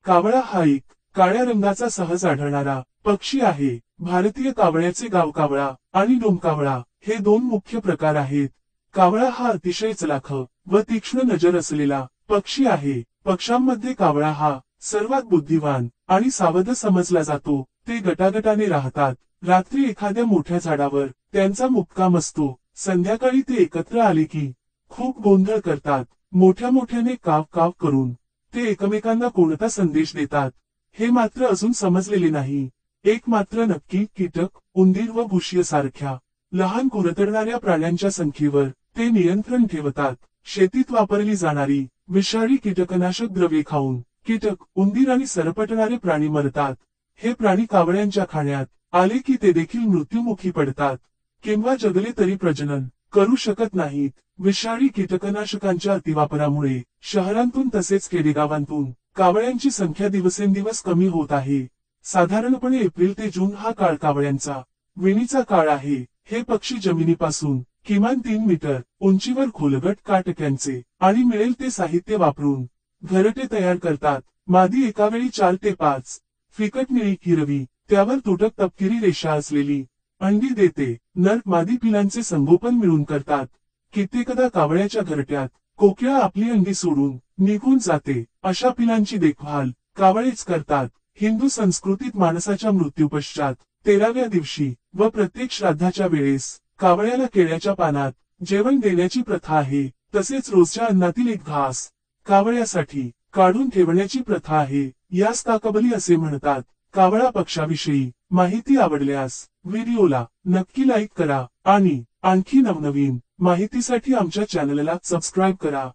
कावळा हा एक काळ्या रंगाचा सहज आढळणारा पक्षी आहे. भारतीय कावळ्याचे गावकावळा आणि डोमकावळा हे दोन मुख्य प्रकार आहेत. कावळा हा अतिशय चलाख व तीक्ष्ण नजर असलेला पक्षी आहे. पक्ष्यांमध्ये कावळा हा सर्वात बुद्धिवान आणि सावध समजला जातो. ते गटागटाने राहतात. रात्री एखाद्या मोठ्या झाडावर त्यांचा मुक्काम असतो. संध्याकाळी ते एकत्र आले की खूप गोंधळ करतात. मोठ्या मोठ्याने काव काव करून ते एकमेकांना कोणता संदेश देतात हे मात्र अजून समजलेले नाही. एक मात्र नक्की, कीटक, उंदीर व बुशीसारख्या लहान कुरतडणाऱ्या प्राण्यांच्या संख्येवर ते नियंत्रण ठेवतात. शेतीत वापरली जाणारी विषारी कीटकनाशक द्रव्ये खाऊन कीटक, उंदीर आणि सरपटणारे प्राणी मरतात. हे प्राणी कावळ्यांच्या खाण्यात आले की ते देखील मृत्युमुखी पडतात किंवा जगले तरी प्रजनन करू शकत नाहीत. विषारी कीटकनाशकांच्या अतिवापरामुळे शहरांतून तसेच खेडेगावांतून कावळ्यांची संख्या दिवसेंदिवस कमी होत आहे. साधारणपणे एप्रिल ते जून हा काळ कावळ्यांचा विणीचा काळ आहे. हे पक्षी जमिनीपासून किमान 3 मीटर उंचीवर खोलगट काटक्यांचे आणि मिळेल ते साहित्य वापरून घरटे तयार करतात. मादी एकावेळी 4 ते 5 फिकट निळी हिरवी त्यावर तुटक तपकिरी रेषा असलेली अंडी देते. नर मादी पिलांचे संगोपन मिळून करतात. कित्येकदा कावळ्याच्या घरट्यात कोकिळा आपली अंडी सोडून निघून जाते. अशा पिलांची देखभाल कावळेच करतात. हिंदू संस्कृतीत माणसाच्या मृत्यूपश्चात 13व्या दिवशी व प्रत्येक श्राद्धाच्या वेळेस कावळ्याला केळ्याच्या पानात जेवण देण्याची प्रथा आहे. तसेच रोजच्या अन्नातील एक घास कावळ्यासाठी काढून ठेवण्याची प्रथा आहे. यास ताकबली असे म्हणतात. कावळा पक्षाविषयी माहिती आवडल्यास व्हिडिओला नक्की लाईक करा आणि आणखी नवनवीन माहितीसाठी आमच्या चॅनलला सबस्क्राईब करा.